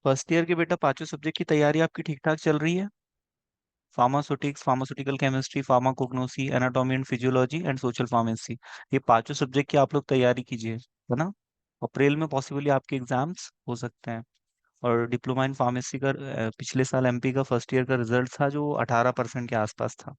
First year के बेटा पांचों सब्जेक्ट की तैयारी आपकी ठीक ठाक चल रही है? Pharmaceutics, pharmaceutical chemistry, pharmacognosy, anatomy and physiology and social pharmacy, ये पांचों सब्जेक्ट की आप लोग तैयारी कीजिए, है ना? अप्रैल में पॉसिबली आपके एग्जाम्स हो सकते हैं। और डिप्लोमा इन फार्मेसी का पिछले साल एमपी का फर्स्ट ईयर का रिजल्ट था जो 18% के आसपास था।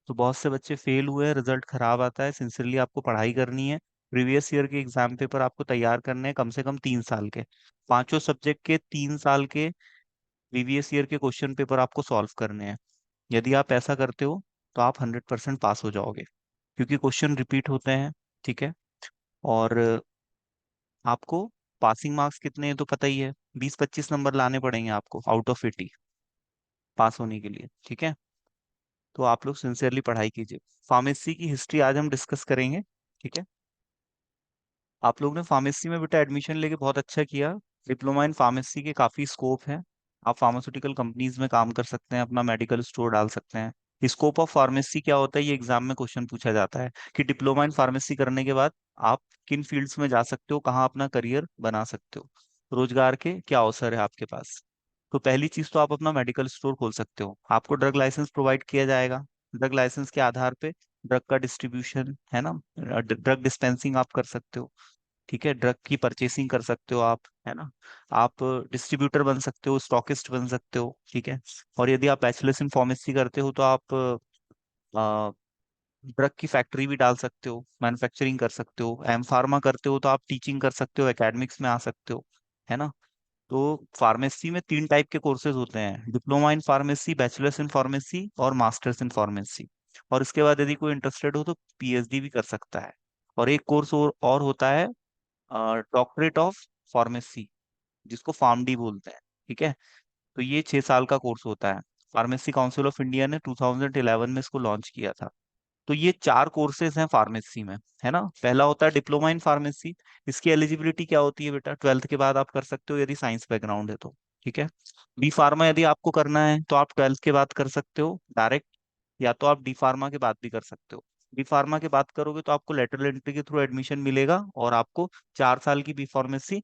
तो बहुत से बच्चे फेल हुए, रिजल्ट खराब आता है। सिंसियरली आपको पढ़ाई करनी है। प्रीवियस ईयर के एग्जाम पेपर आपको तैयार करने हैं, कम से कम 3 साल के। पांचों सब्जेक्ट के 3 साल के प्रीवियस ईयर के क्वेश्चन पेपर आपको सॉल्व करने हैं। यदि आप ऐसा करते हो तो आप 100% पास हो जाओगे, क्योंकि क्वेश्चन रिपीट होते हैं। ठीक है। और आपको पासिंग मार्क्स कितने हैं तो पता ही है, 20-25 नंबर लाने पड़ेंगे आपको आउट ऑफ 80 पास होने के लिए। ठीक है। तो आप लोग सिंसियरली पढ़ाई कीजिए। फार्मेसी की हिस्ट्री आज हम डिस्कस करेंगे। ठीक है। आप लोग ने फार्मेसी में बेटा एडमिशन लेके बहुत अच्छा किया। डिप्लोमा इन फार्मेसी के काफी स्कोप है। आप फार्मास्यूटिकल कंपनीज में काम कर सकते हैं, अपना मेडिकल स्टोर डाल सकते हैं। स्कोप ऑफ फार्मेसी क्या होता है, ये एग्जाम में क्वेश्चन पूछा जाता है कि डिप्लोमा इन फार्मेसी करने के बाद आप किन फील्ड्स में जा सकते हो, कहाँ अपना करियर बना सकते हो, रोजगार के क्या अवसर है आपके पास। तो पहली चीज तो आप अपना मेडिकल स्टोर खोल सकते हो। आपको ड्रग लाइसेंस प्रोवाइड किया जाएगा। ड्रग लाइसेंस के आधार पे ड्रग का डिस्ट्रीब्यूशन, है ना, ड्रग डिस्पेंसिंग आप कर सकते हो। ठीक है। ड्रग की परचेसिंग कर सकते हो आप, है ना। आप डिस्ट्रीब्यूटर बन सकते हो, स्टॉकिस्ट बन सकते हो। ठीक है। और यदि आप बैचलर्स इन फार्मेसी करते हो तो आप ड्रग की फैक्ट्री भी डाल सकते हो, मैन्युफैक्चरिंग कर सकते हो। एम फार्मा करते हो तो आप टीचिंग कर सकते हो, एकेडमिक्स में आ सकते हो, है ना। तो फार्मेसी में 3 टाइप के कोर्सेज होते हैं, diploma in pharmacy, bachelors in pharmacy और मास्टर्स इन फार्मेसी। और इसके बाद यदि कोई इंटरेस्टेड हो तो पीएचडी भी कर सकता है। और एक कोर्स और होता है, डॉक्टरेट ऑफ फार्मेसी, जिसको फार्मडी बोलते हैं। ठीक है। तो ये 6 साल का कोर्स होता है। फार्मेसी काउंसिल ऑफ इंडिया ने 2011 में इसको लॉन्च किया था। तो ये 4 कोर्सेज हैं फार्मेसी में, है ना। पहला होता है डिप्लोमा इन फार्मेसी। इसकी एलिजिबिलिटी क्या होती है बेटा, 12th के बाद आप कर सकते हो यदि साइंस बैकग्राउंड है तो। ठीक है। बी फार्मा यदि आपको करना है तो आप 12th के बाद कर सकते हो डायरेक्ट, या तो आप डी फार्मा के बाद भी कर सकते हो। डी फार्मा के बाद करोगे तो आपको लेटरल एंट्री के थ्रू एडमिशन मिलेगा, और आपको 4 साल की बी फार्मेसी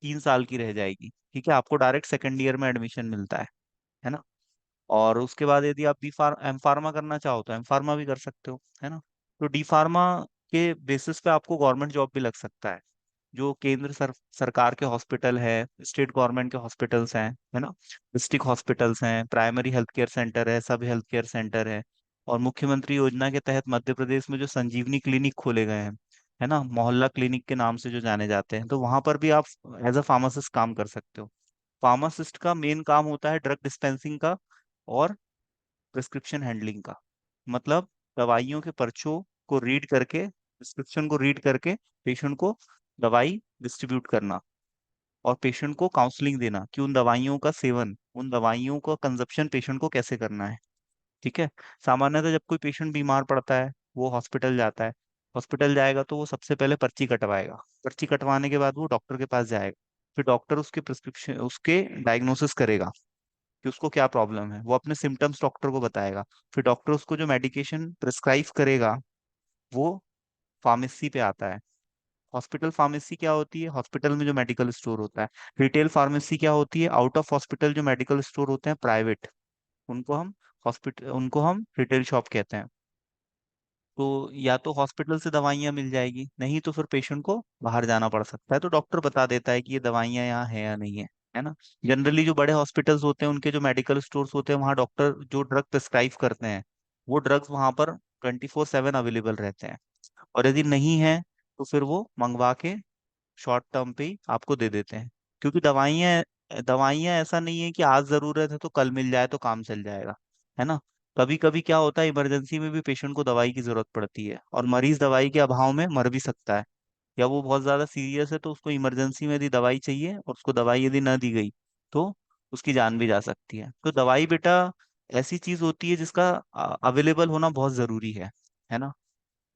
3 साल की रह जाएगी। ठीक है। आपको डायरेक्ट सेकेंड ईयर में एडमिशन मिलता है ना। और उसके बाद यदि आप एम फार्मा करना चाहो तो एम फार्मा भी कर सकते हो, है ना। तो डी फार्मा के बेसिस पे आपको गवर्नमेंट जॉब भी लग सकता है। जो केंद्र सरकार के हॉस्पिटल है, स्टेट गवर्नमेंट के हॉस्पिटल्स हैं, है ना, डिस्ट्रिक्ट हॉस्पिटल्स हैं, प्राइमरी हेल्थ केयर सेंटर है, सब हेल्थ केयर सेंटर है। और मुख्यमंत्री योजना के तहत मध्य प्रदेश में जो संजीवनी क्लिनिक खोले गए हैं, है ना, मोहल्ला क्लिनिक के नाम से जो जाने जाते हैं, तो वहां पर भी आप एज अ फार्मासिस्ट काम कर सकते हो। फार्मासिस्ट का मेन काम होता है ड्रग डिस्पेंसिंग का और प्रिस्क्रिप्शन हैंडलिंग का। मतलब दवाइयों के पर्चों को रीड करके, प्रिस्क्रिप्शन को रीड करके पेशेंट को दवाई डिस्ट्रीब्यूट करना, और पेशेंट को काउंसलिंग देना कि उन दवाइयों का सेवन, उन दवाइयों का कंजप्शन पेशेंट को कैसे करना है। ठीक है। सामान्यतः जब कोई पेशेंट बीमार पड़ता है, वो हॉस्पिटल जाता है। हॉस्पिटल जाएगा तो वो सबसे पहले पर्ची कटवाएगा। पर्ची कटवाने के बाद वो डॉक्टर के पास जाएगा। फिर डॉक्टर उसके प्रिस्क्रिप्शन, उसके डायग्नोसिस करेगा कि उसको क्या प्रॉब्लम है, वो अपने सिम्टम्स डॉक्टर को बताएगा। फिर डॉक्टर उसको जो मेडिकेशन प्रिस्क्राइब करेगा वो फार्मेसी पे आता है। हॉस्पिटल फार्मेसी क्या होती है, हॉस्पिटल में जो मेडिकल स्टोर होता है। रिटेल फार्मेसी क्या होती है, आउट ऑफ हॉस्पिटल जो मेडिकल स्टोर होते हैं प्राइवेट, उनको हम रिटेल शॉप कहते हैं। तो या तो हॉस्पिटल से दवाइयाँ मिल जाएगी, नहीं तो फिर पेशेंट को बाहर जाना पड़ सकता है, तो डॉक्टर बता देता है कि ये दवाइयाँ यहाँ है या नहीं है, है ना। जनरली जो बड़े हॉस्पिटल्स होते हैं उनके जो मेडिकल स्टोर्स होते हैं, वहाँ डॉक्टर जो ड्रग प्रिस्क्राइब करते हैं वो ड्रग्स वहाँ पर 24/7 अवेलेबल रहते हैं। और यदि नहीं है तो फिर वो मंगवा के शॉर्ट टर्म पे ही आपको दे देते हैं। क्योंकि दवाइयाँ दवाइयाँ ऐसा नहीं है कि आज जरूरत है तो कल मिल जाए तो काम चल जाएगा, है ना। कभी कभी क्या होता है, इमरजेंसी में भी पेशेंट को दवाई की जरूरत पड़ती है, और मरीज दवाई के अभाव में मर भी सकता है। या वो बहुत ज्यादा सीरियस है तो उसको इमरजेंसी में यदि दवाई चाहिए और उसको दवाई यदि न दी गई तो उसकी जान भी जा सकती है। तो दवाई बेटा ऐसी चीज होती है जिसका अवेलेबल होना बहुत जरूरी है ना।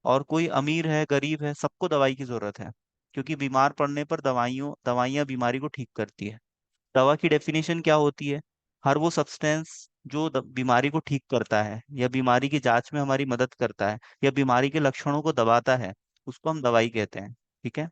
और कोई अमीर है गरीब है, सबको दवाई की जरूरत है, क्योंकि बीमार पड़ने पर दवाइयाँ बीमारी को ठीक करती है। दवा की डेफिनेशन क्या होती है, हर वो सब्सटेंस जो बीमारी को ठीक करता है, या बीमारी की जांच में हमारी मदद करता है, या बीमारी के लक्षणों को दबाता है, उसको हम दवाई कहते हैं। ठीक है।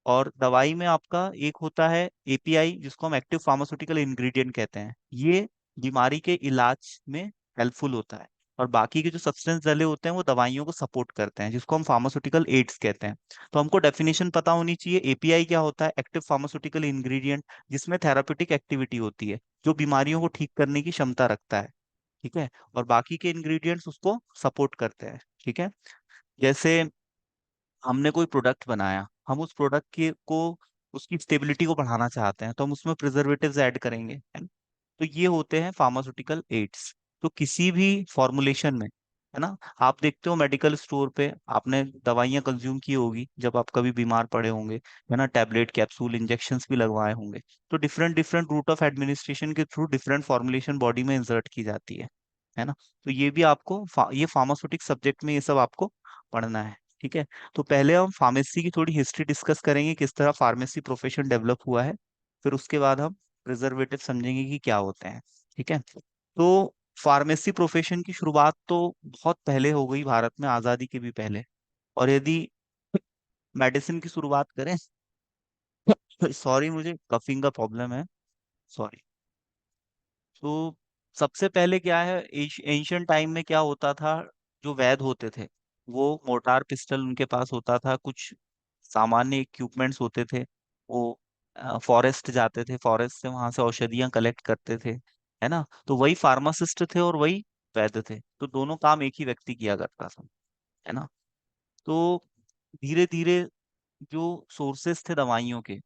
और दवाई में आपका एक होता है एपीआई, जिसको हम एक्टिव फार्मास्यूटिकल इंग्रेडिएंट कहते हैं। ये बीमारी के इलाज में हेल्पफुल होता है। और बाकी के जो सब्सटेंस डले होते हैं वो दवाइयों को सपोर्ट करते हैं, जिसको हम फार्मास्यूटिकल एड्स कहते हैं। तो हमको डेफिनेशन पता होनी चाहिए, एपीआई क्या होता है, एक्टिव फार्मास्यूटिकल इंग्रेडिएंट, जिसमें थेरापेटिक एक्टिविटी होती है, जो बीमारियों को ठीक करने की क्षमता रखता है। ठीक है। और बाकी के इंग्रेडिएंट्स उसको सपोर्ट करते हैं। ठीक है। जैसे हमने कोई प्रोडक्ट बनाया, हम उस प्रोडक्ट के को उसकी स्टेबिलिटी को बढ़ाना चाहते हैं, तो हम उसमें प्रिजर्वेटिव्स ऐड करेंगे, है ना? तो ये होते हैं फार्मास्यूटिकल एड्स। तो किसी भी फॉर्मुलेशन में, है ना, आप देखते हो मेडिकल स्टोर पे आपने दवाइयाँ कंज्यूम की होगी जब आप कभी बीमार पड़े होंगे, है ना, टैबलेट कैप्सूल इंजेक्शंस भी लगवाए होंगे। तो different different route of administration के थ्रू डिफरेंट फॉर्मुलेशन बॉडी में इंसर्ट की जाती है ना? तो ये भी आपको ये फार्मास्यूटिक सब्जेक्ट में ये सब आपको पढ़ना है। ठीक है। तो पहले हम फार्मेसी की थोड़ी हिस्ट्री डिस्कस करेंगे, किस तरह फार्मेसी प्रोफेशन डेवलप हुआ है। फिर उसके बाद हम प्रिजर्वेटिव समझेंगे कि क्या होते हैं। ठीक है। तो फार्मेसी प्रोफेशन की शुरुआत तो बहुत पहले हो गई, भारत में आजादी के भी पहले। और यदि मेडिसिन की शुरुआत करें, सॉरी मुझे कफिंग का प्रॉब्लम है, सॉरी। तो सबसे पहले क्या है, एंशियंट टाइम में क्या होता था, जो वैद्य होते थे वो मोर्टार पिस्टल उनके पास होता था, कुछ सामान्य इक्विपमेंट्स होते थे। वो फॉरेस्ट जाते थे, फॉरेस्ट से वहां से औषधियां कलेक्ट करते थे, है ना? तो वही फार्मासिस्ट थे और वही वैद्य थे, तो दोनों काम एक ही व्यक्ति किया करता था, है ना? तो धीरे धीरे जो सोर्सेस थे दवाइयों के,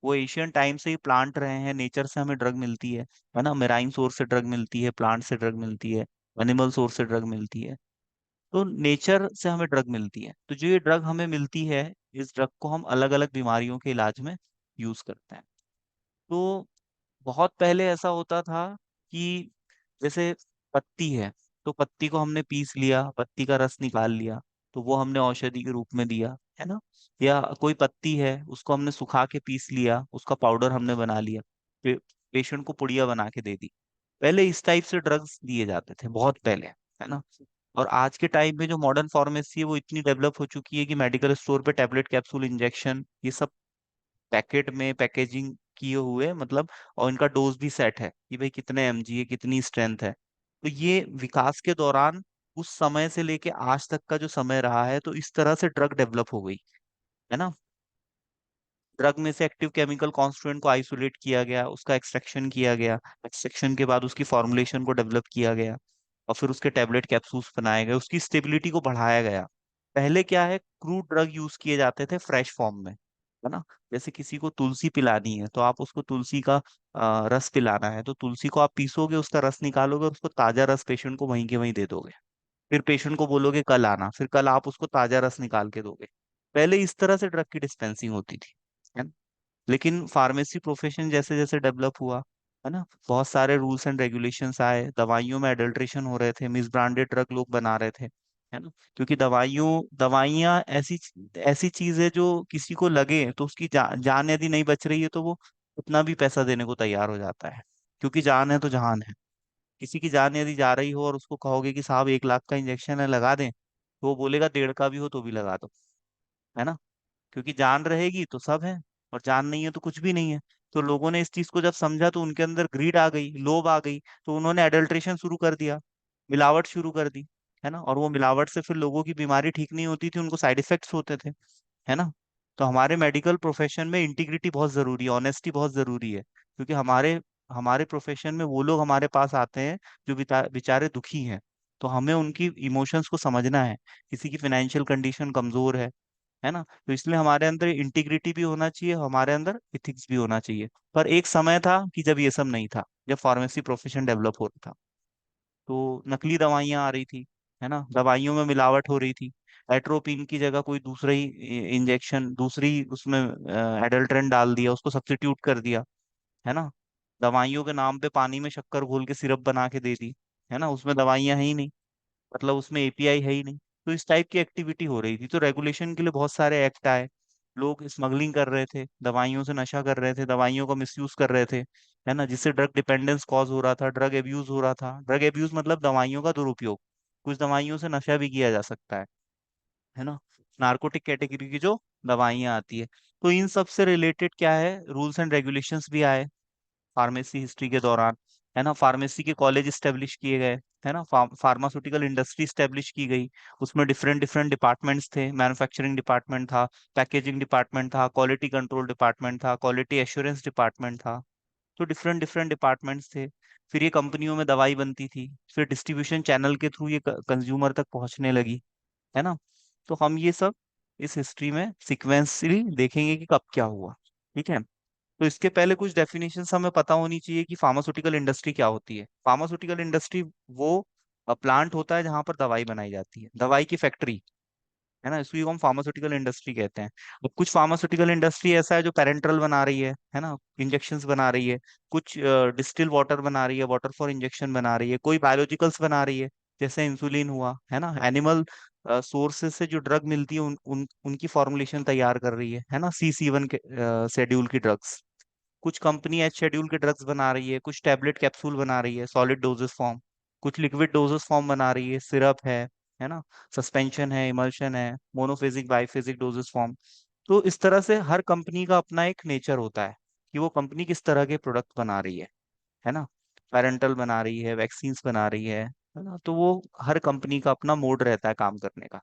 वो एशियन टाइम से ही प्लांट रहे हैं, नेचर से हमें ड्रग मिलती है ना? मेराइन सोर्स से ड्रग मिलती है, प्लांट से ड्रग मिलती है, एनिमल सोर्स से ड्रग मिलती है। तो नेचर से हमें ड्रग मिलती है, तो जो ये ड्रग हमें मिलती है, इस ड्रग को हम अलग अलग बीमारियों के इलाज में यूज करते हैं। तो बहुत पहले ऐसा होता था कि जैसे पत्ती है, तो पत्ती को हमने पीस लिया, पत्ती का रस निकाल लिया, तो वो हमने औषधि के रूप में दिया, है ना? या कोई पत्ती है, उसको हमने सुखा के पीस लिया, उसका पाउडर हमने बना लिया, पेशेंट को पुड़िया बना के दे दी। पहले इस टाइप से ड्रग्स दिए जाते थे, बहुत पहले, है ना? और आज के टाइम में जो मॉडर्न फार्मेसी है वो इतनी डेवलप हो चुकी है कि मेडिकल स्टोर पे टैबलेट कैप्सूल इंजेक्शन ये सब पैकेट में पैकेजिंग किए हुए, मतलब, और इनका डोज भी सेट है कि भाई कितने एमजी है, कितनी स्ट्रेंथ है। तो ये विकास के दौरान उस समय से लेके आज तक का जो समय रहा है, तो इस तरह से ड्रग डेवलप हो गई, है ना? ड्रग में से एक्टिव केमिकल कॉन्स्टिट्यूएंट को आइसोलेट किया गया, उसका एक्सट्रैक्शन किया गया, एक्सट्रैक्शन के बाद उसकी फॉर्मुलेशन को डेवलप किया गया, और फिर उसके टैबलेट कैप्सूल्स बनाए गए, उसकी स्टेबिलिटी को बढ़ाया गया। पहले क्या है, क्रूड ड्रग यूज किए जाते थे फ्रेश फॉर्म में, है ना? जैसे किसी को तुलसी पिलानी है, तो आप उसको तुलसी का रस पिलाना है, तो तुलसी को आप पीसोगे, उसका रस निकालोगे और उसको ताजा रस पेशेंट को वहीं के वहीं दे दोगे। फिर पेशेंट को बोलोगे कल आना, फिर कल आप उसको ताजा रस निकाल के दोगे। पहले इस तरह से ड्रग की डिस्पेंसिंग होती थी, है ना? लेकिन फार्मेसी प्रोफेशन जैसे जैसे डेवलप हुआ, है ना, बहुत सारे रूल्स एंड रेगुलेशंस आए, दवाइयों में एडल्ट्रेशन हो रहे थे, मिस ब्रांडेड ड्रग लोग बना रहे थे, है ना? क्योंकि दवाइयाँ ऐसी चीज है जो किसी को लगे तो उसकी जान यदि नहीं बच रही है तो वो उतना भी पैसा देने को तैयार हो जाता है, क्योंकि जान है तो जहान है। किसी की जान यदि जा रही हो और उसको कहोगे कि साहब 1 लाख का इंजेक्शन है लगा दें, तो वो बोलेगा 1.5 का भी हो तो भी लगा दो, है ना? क्योंकि जान रहेगी तो सब है, और जान नहीं है तो कुछ भी नहीं है। तो लोगों ने इस चीज को जब समझा तो उनके अंदर ग्रीड आ गई, लोभ आ गई, तो उन्होंने एडल्ट्रेशन शुरू कर दिया, मिलावट शुरू कर दी, है ना? और वो मिलावट से फिर लोगों की बीमारी ठीक नहीं होती थी, उनको साइड इफेक्ट्स होते थे, है ना? तो हमारे मेडिकल प्रोफेशन में इंटीग्रिटी बहुत जरूरी है, ऑनेस्टी बहुत जरूरी है, क्योंकि हमारे हमारे प्रोफेशन में वो लोग हमारे पास आते हैं जो बेचारे दुखी हैं, तो हमें उनकी इमोशंस को समझना है। किसी की फाइनेंशियल कंडीशन कमजोर है ना? तो इसलिए हमारे अंदर इंटीग्रिटी भी होना चाहिए, हमारे अंदर इथिक्स भी होना चाहिए। पर एक समय था कि जब ये सब नहीं था, जब फार्मेसी प्रोफेशन डेवलप हो रहा था, तो नकली दवाइयां आ रही थी, है ना, दवाइयों में मिलावट हो रही थी, एट्रोपिन की जगह कोई दूसरा ही इंजेक्शन, दूसरी उसमें एडल्ट्रेंट डाल दिया, उसको सब्स्टिट्यूट कर दिया, है ना? दवाइयों के नाम पे पानी में शक्कर घोल के सिरप बना के दे दी, है ना? उसमें दवाइयां है ही नहीं, मतलब उसमें एपीआई है ही नहीं। तो इस टाइप की एक्टिविटी हो रही थी, तो रेगुलेशन के लिए बहुत सारे एक्ट आए। लोग स्मगलिंग कर रहे थे, दवाइयों से नशा कर रहे थे, दवाइयों का मिसयूज कर रहे थे, है ना, जिससे ड्रग डिपेंडेंस कॉज हो रहा था, ड्रग एब्यूज हो रहा था। ड्रग एब्यूज मतलब दवाइयों का दुरुपयोग, कुछ दवाइयों से नशा भी किया जा सकता है ना? नार्कोटिक कैटेगरी की जो दवाइयाँ आती है। तो इन सब से रिलेटेड क्या है, रूल्स एंड रेगुलेशंस भी आए फार्मेसी हिस्ट्री के दौरान, है ना। फार्मेसी के कॉलेज स्टेब्लिश किए गए, है ना। फार्मास्यूटिकल इंडस्ट्री स्टेब्लिश की गई। उसमें डिफरेंट डिफरेंट डिपार्टमेंट्स थे, मैन्युफैक्चरिंग डिपार्टमेंट था, पैकेजिंग डिपार्टमेंट था, क्वालिटी कंट्रोल डिपार्टमेंट था, क्वालिटी एश्योरेंस डिपार्टमेंट था। तो डिफरेंट डिफरेंट डिपार्टमेंट्स थे। फिर ये कंपनियों में दवाई बनती थी, फिर डिस्ट्रीब्यूशन चैनल के थ्रू ये कंज्यूमर तक पहुंचने लगी, है ना। तो हम ये सब इस हिस्ट्री में सिक्वेंसली देखेंगे कि कब क्या हुआ। ठीक है। तो इसके पहले कुछ डेफिनेशंस हमें पता होनी चाहिए कि फार्मास्यूटिकल इंडस्ट्री क्या होती है। फार्मास्यूटिकल इंडस्ट्री वो प्लांट होता है जहां पर दवाई बनाई जाती है, दवाई की फैक्ट्री, है ना। इसको हम फार्मास्यूटिकल इंडस्ट्री कहते हैं। अब कुछ फार्मास्यूटिकल इंडस्ट्री ऐसा है जो पेरेंट्रल बना रही है ना, इंजेक्शंस बना रही है। कुछ डिस्टिल वाटर बना रही है, वाटर फॉर इंजेक्शन बना रही है। कोई बायोलॉजिकल्स बना रही है, जैसे इंसुलिन हुआ, है ना। एनिमल सोर्सेज से जो ड्रग मिलती है उनकी फॉर्मुलेशन तैयार कर रही है ना, C1 के शेड्यूल की ड्रग्स। कुछ कंपनी एच शेड्यूल के ड्रग्स बना रही है, कुछ टैबलेट कैप्सूल बना रही है सॉलिड डोजेस फॉर्म, कुछ लिक्विड डोजेस फॉर्म बना रही है, सिरप है ना, सस्पेंशन है, इमल्शन है, मोनोफेजिक बाइफेजिक डोजेस फॉर्म। तो इस तरह से हर कंपनी का अपना एक नेचर होता है कि वो कंपनी किस तरह के प्रोडक्ट बना रही है ना। पेरेंटल बना रही है, वैक्सीन्स बना रही है ना। तो वो हर कंपनी का अपना मोड रहता है काम करने का।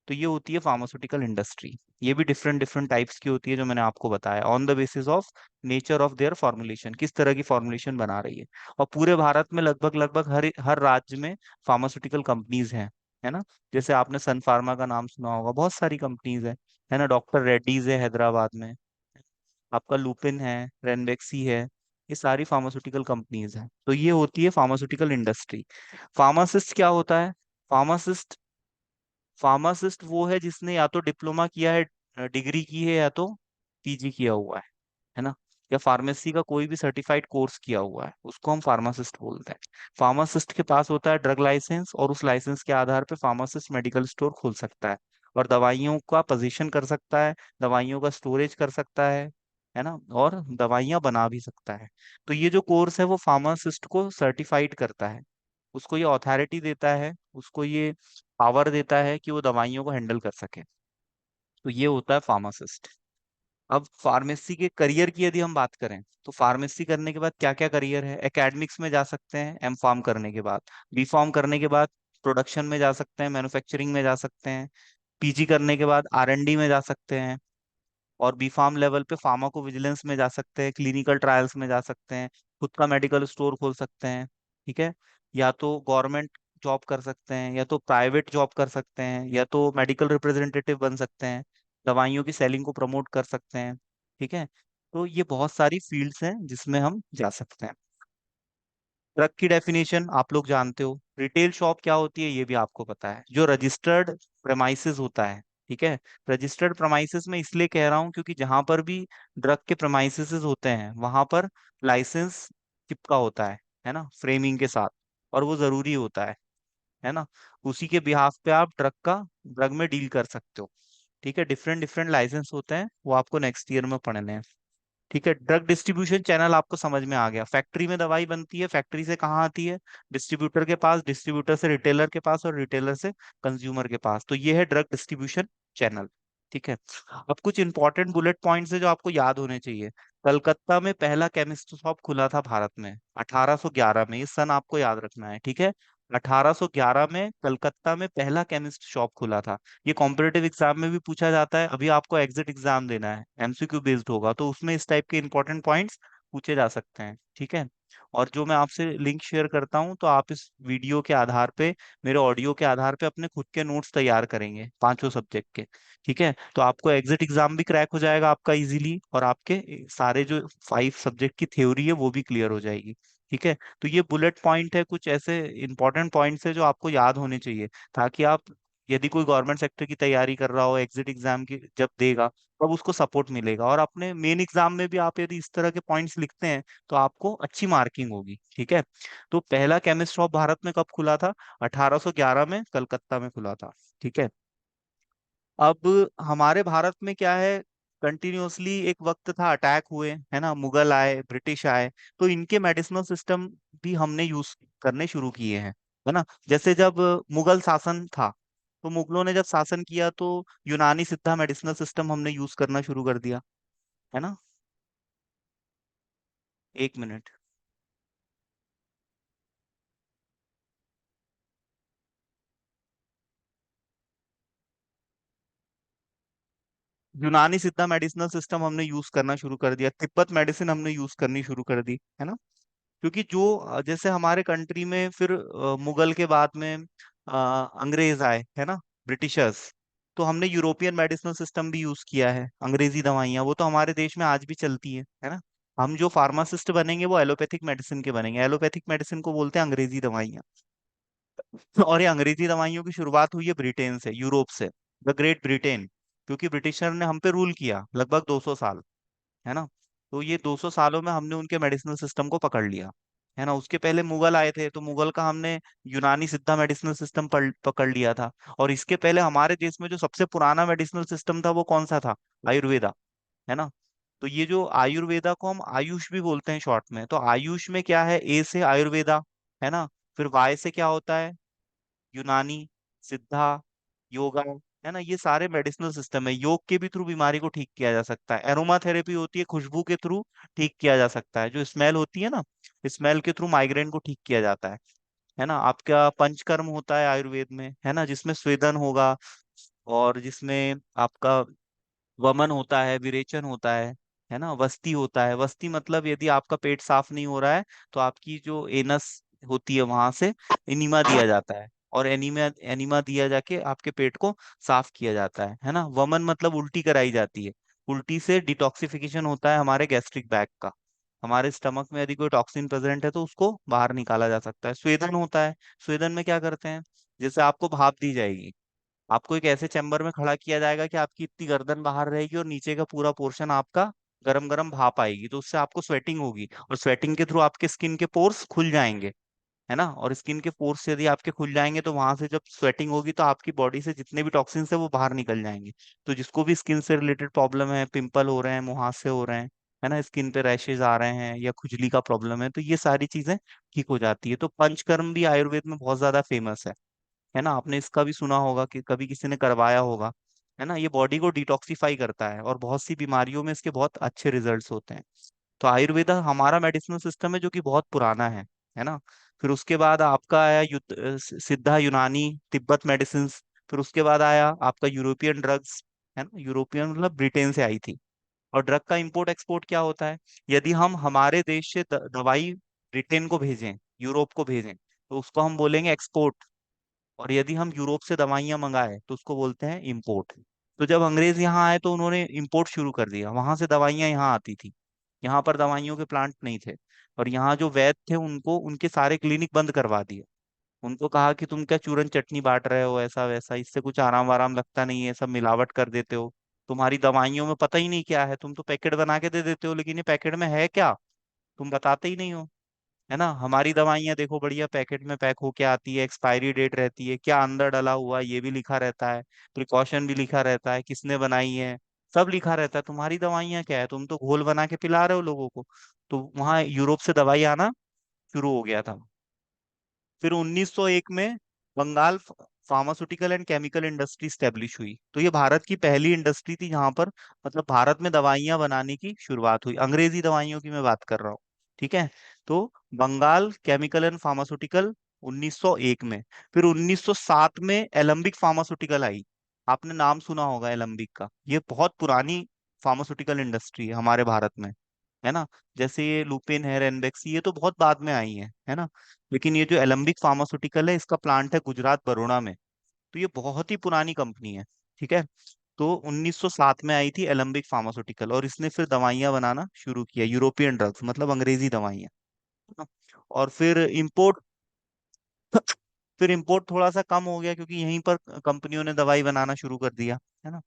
तो ये होती है फार्मास्यूटिकल इंडस्ट्री। ये भी डिफरेंट डिफरेंट टाइप्स की होती है, जो मैंने आपको बताया, on the basis of nature of their formulation, किस तरह की फॉर्मुलेशन बना रही है। और पूरे भारत में लगभग लगभग हर हर राज्य में फार्मास्यूटिकल कंपनीज हैं, है ना। जैसे आपने सन फार्मा का नाम सुना होगा, बहुत सारी कंपनीज हैं, है ना। डॉक्टर रेड्डीज है हैदराबाद में, आपका लुपिन है, रेनबेक्सी है। ये सारी फार्मास्यूटिकल कंपनीज हैं। तो ये होती है फार्मास्यूटिकल इंडस्ट्री। फार्मासिस्ट क्या होता है? फार्मासिस्ट फार्मासिस्ट वो है जिसने या तो डिप्लोमा किया है, डिग्री की है, या तो PG किया हुआ है ना। या फार्मेसी का कोई भी सर्टिफाइड कोर्स किया हुआ है, उसको हम फार्मासिस्ट बोलते हैं। फार्मासिस्ट के पास होता है ड्रग लाइसेंस, और उस लाइसेंस के आधार पे फार्मासिस्ट मेडिकल स्टोर खोल सकता है, और दवाइयों का पोजीशन कर सकता है, दवाइयों का स्टोरेज कर सकता है ना, और दवाइयां बना भी सकता है। तो ये जो कोर्स है वो फार्मासिस्ट को सर्टिफाइड करता है, उसको ये अथॉरिटी देता है, उसको ये पावर देता है कि वो दवाइयों को हैंडल कर सके। तो ये होता है फार्मासिस्ट। अब फार्मेसी के करियर की यदि हम बात करें, तो फार्मेसी करने के बाद क्या क्या करियर है? एकेडमिक्स में जा सकते हैं M Pharm करने के बाद, B Pharm करने के बाद प्रोडक्शन में जा सकते हैं, मैन्युफैक्चरिंग में जा सकते हैं, PG करने के बाद R&D में जा सकते हैं, और B Pharm लेवल पे फार्माको विजिलेंस में जा सकते हैं, क्लिनिकल ट्रायल्स में जा सकते हैं, खुद का मेडिकल स्टोर खोल सकते हैं। ठीक है। या तो गवर्नमेंट जॉब कर सकते हैं, या तो प्राइवेट जॉब कर सकते हैं, या तो मेडिकल रिप्रेजेंटेटिव बन सकते हैं, दवाइयों की सेलिंग को प्रमोट कर सकते हैं। ठीक है। तो ये बहुत सारी फील्ड्स हैं जिसमें हम जा सकते हैं। ट्रक की डेफिनेशन आप लोग जानते हो। रिटेल शॉप क्या होती है ये भी आपको पता है, जो रजिस्टर्ड प्रेमाइसेस होता है। ठीक है। रजिस्टर्ड प्रेमाइसेस में इसलिए कह रहा हूँ क्योंकि जहां पर भी ड्रग के प्रेमाइसेस होते हैं वहां पर लाइसेंस चिपका होता है ना, फ्रेमिंग के साथ, और वो जरूरी होता है ना। उसी के बिहाफ पे आप ड्रग में डील कर सकते हो। ठीक है। डिफरेंट डिफरेंट लाइसेंस होते हैं, वो आपको नेक्स्ट ईयर में पढ़ने हैं। ठीक है। ड्रग डिस्ट्रीब्यूशन चैनल आपको समझ में आ गया। फैक्ट्री में दवाई बनती है, फैक्ट्री से कहाँ आती है? डिस्ट्रीब्यूटर के पास, डिस्ट्रीब्यूटर से रिटेलर के पास, और रिटेलर से कंज्यूमर के पास। तो ये है ड्रग डिस्ट्रीब्यूशन चैनल। ठीक है। अब कुछ इंपॉर्टेंट बुलेट पॉइंट्स है जो आपको याद होने चाहिए। कलकत्ता में पहला केमिस्ट शॉप खुला था भारत में 1811 में, ये सन आपको याद रखना है। ठीक है। 1811 में कलकत्ता में पहला केमिस्ट शॉप खुला था। ये कॉम्पिटेटिव एग्जाम में भी पूछा जाता है। अभी आपको एग्जिट एग्जाम देना है, MCQ बेस्ड होगा, तो उसमें इस टाइप के इंपॉर्टेंट पॉइंट्स पूछे जा सकते हैं। ठीक है। और जो मैं आपसे लिंक शेयर करता हूं, तो आप इस वीडियो के आधार पे, मेरे ऑडियो के आधार पे अपने खुद के नोट्स तैयार करेंगे पांचों सब्जेक्ट के। ठीक है। तो आपको एग्जिट एग्जाम भी क्रैक हो जाएगा आपका इजीली, और आपके सारे जो 5 सब्जेक्ट की थ्योरी है वो भी क्लियर हो जाएगी। ठीक है। तो ये बुलेट पॉइंट है, कुछ ऐसे इंपॉर्टेंट पॉइंट्स है जो आपको याद होने चाहिए, ताकि आप, यदि कोई गवर्नमेंट सेक्टर की तैयारी कर रहा हो, एग्जिट एग्जाम की जब देगा, तब उसको सपोर्ट मिलेगा। और अपने मेन एग्जाम में भी आप यदि इस तरह के पॉइंट्स लिखते हैं तो आपको अच्छी मार्किंग होगी। ठीक है। तो पहला केमिस्ट शॉप भारत में कब खुला था? 1811 में कलकत्ता में खुला था। ठीक है। अब हमारे भारत में क्या है, कंटिन्यूअसली एक वक्त था अटैक हुए, है ना, मुगल आए, ब्रिटिश आए, तो इनके मेडिसिनल सिस्टम भी हमने यूज करने शुरू किए हैं, है ना। जैसे जब मुगल शासन था, तो मुगलों ने जब शासन किया तो यूनानी सिद्धा मेडिसिनल सिस्टम हमने यूज करना शुरू कर दिया, है ना। 1 मिनट। यूनानी सिद्धा मेडिसिनल सिस्टम हमने यूज करना शुरू कर दिया, तिब्बत मेडिसिन हमने यूज करनी शुरू कर दी, है ना। क्योंकि जो जैसे हमारे कंट्री में फिर मुगल के बाद में अंग्रेज आए, है ना, ब्रिटिशर्स। तो हमने यूरोपियन मेडिसिनल सिस्टम भी यूज किया है, अंग्रेजी दवाइयाँ वो तो हमारे देश में आज भी चलती है ना। हम जो फार्मासिस्ट बनेंगे वो एलोपैथिक मेडिसिन के बनेंगे, एलोपैथिक मेडिसिन को बोलते हैं अंग्रेजी दवाइयाँ। और ये अंग्रेजी दवाइयों की शुरुआत हुई है ब्रिटेन से, यूरोप से, द ग्रेट ब्रिटेन। क्योंकि ब्रिटिशर ने हम पे रूल किया लगभग 200 साल, है ना। तो ये 200 सालों में हमने उनके मेडिसिनल सिस्टम को पकड़ लिया, है ना। उसके पहले मुगल आए थे तो मुगल का हमने यूनानी सिद्धा मेडिसिनल सिस्टम पकड़ लिया था। और इसके पहले हमारे देश में जो सबसे पुराना मेडिसिनल सिस्टम था वो कौन सा था? आयुर्वेदा, है ना। तो ये जो आयुर्वेदा को हम आयुष भी बोलते हैं शॉर्ट में, तो आयुष में क्या है, ए से आयुर्वेदा, है ना। फिर वाई से क्या होता है? यूनानी, सिद्धा, योगा, है ना। ये सारे मेडिसिनल सिस्टम है, योग के भी थ्रू बीमारी को ठीक किया जा सकता है। एरोमा थेरेपी होती है, खुशबू के थ्रू ठीक किया जा सकता है। जो स्मेल होती है ना, स्मेल के थ्रू माइग्रेन को ठीक किया जाता है ना। आपका पंचकर्म होता है आयुर्वेद में, है ना, जिसमें स्वेदन होगा, और जिसमें आपका वमन होता है, विरेचन होता है ना। वस्ती होता है, वस्ती मतलब यदि आपका पेट साफ नहीं हो रहा है तो आपकी जो एनस होती है वहां से एनीमा दिया जाता है, और एनीमा एनीमा दिया जाके आपके पेट को साफ किया जाता है ना। वमन मतलब उल्टी कराई जाती है, उल्टी से डिटॉक्सिफिकेशन होता है हमारे गैस्ट्रिक बैग का। हमारे स्टमक में यदि कोई टॉक्सिन प्रेजेंट है तो उसको बाहर निकाला जा सकता है। स्वेदन होता है, स्वेदन में क्या करते हैं, जैसे आपको भाप दी जाएगी, आपको एक ऐसे चैम्बर में खड़ा किया जाएगा कि आपकी इतनी गर्दन बाहर रहेगी और नीचे का पूरा पोर्शन आपका गरम गरम भाप आएगी, तो उससे आपको स्वेटिंग होगी, और स्वेटिंग के थ्रू आपके स्किन के पोर्स खुल जाएंगे, है ना। और स्किन के पोर्स यदि आपके खुल जाएंगे तो वहां से जब स्वेटिंग होगी तो आपकी बॉडी से जितने भी टॉक्सिन्स है वो बाहर निकल जाएंगे। तो जिसको भी स्किन से रिलेटेड प्रॉब्लम है, पिंपल हो रहे हैं, मुहासे हो रहे हैं, है ना, स्किन पे रैशेज आ रहे हैं, या खुजली का प्रॉब्लम है, तो ये सारी चीजें ठीक हो जाती है। तो पंचकर्म भी आयुर्वेद में बहुत ज्यादा फेमस है ना। आपने इसका भी सुना होगा कि कभी किसी ने करवाया होगा, है ना। ये बॉडी को डिटॉक्सिफाई करता है और बहुत सी बीमारियों में इसके बहुत अच्छे रिजल्ट्स होते हैं। तो आयुर्वेदा हमारा मेडिसिनल सिस्टम है जो कि बहुत पुराना है ना। फिर उसके बाद आपका आया सिद्धा यूनानी, तिब्बत मेडिसिन। फिर उसके बाद आया आपका यूरोपियन ड्रग्स, है ना। यूरोपियन मतलब ब्रिटेन से आई थी। और ड्रग का इंपोर्ट एक्सपोर्ट क्या होता है, यदि हम हमारे देश से दवाई ब्रिटेन को भेजें, यूरोप को भेजें, तो उसको हम बोलेंगे एक्सपोर्ट। और यदि हम यूरोप से दवाइयां मंगाए तो उसको बोलते हैं इंपोर्ट। तो जब अंग्रेज यहाँ आए तो उन्होंने इंपोर्ट शुरू कर दिया, वहां से दवाइयां यहाँ आती थी। यहाँ पर दवाइयों के प्लांट नहीं थे, और यहाँ जो वैद्य थे उनको उनके सारे क्लिनिक बंद करवा दिए। उनको कहा कि तुम क्या चूरन चटनी बांट रहे हो, ऐसा वैसा, इससे कुछ आराम वाराम लगता नहीं है, सब मिलावट कर देते हो। तुम्हारी दवाइयों में पता ही नहीं क्या है, तुम तो पैकेट बना के दे देते हो, लेकिन ये पैकेट में है क्या तुम बताते ही नहीं हो, है ना। हमारी दवाइयाँ देखो बढ़िया पैकेट में पैक होके आती है, एक्सपायरी डेट रहती है, क्या अंदर डला हुआ है ये भी लिखा रहता है, प्रिकॉशन भी लिखा रहता है, किसने बनाई है, सब लिखा रहता है। तुम्हारी दवाइयाँ क्या है, तुम तो घोल बना के पिला रहे हो लोगों को। तो वहां यूरोप से दवाई आना शुरू हो गया था। फिर 1901 में Bengal pharmaceutical and chemical industry establish हुई। तो ये भारत की पहली इंडस्ट्री थी जहां पर मतलब भारत में दवाइयां बनाने की शुरुआत हुई, अंग्रेजी दवाइयों की मैं बात कर रहा हूँ, ठीक है। तो बंगाल केमिकल एंड फार्मास्यूटिकल 1901 में। फिर 1907 में एलम्बिक फार्मास्यूटिकल आई। आपने नाम सुना होगा एलम्बिक का, ये बहुत पुरानी फार्मास्यूटिकल इंडस्ट्री है हमारे भारत में, है ना। जैसे ये लुपिन है, रेनबेक्सी, ये तो बहुत बाद में आई है ना। लेकिन ये जो एलम्बिक फार्मास्यूटिकल है इसका प्लांट है गुजरात बरोड़ा में। तो ये बहुत ही पुरानी कंपनी है, ठीक है। तो 1907 में आई थी एलम्बिक फार्मास्यूटिकल, और इसने फिर दवाइयां बनाना शुरू किया, यूरोपियन ड्रग्स मतलब अंग्रेजी दवाइयां, है ना। और फिर इंपोर्ट थोड़ा सा कम हो गया क्योंकि यहीं पर कंपनियों ने दवाई बनाना शुरू कर दिया, है ना।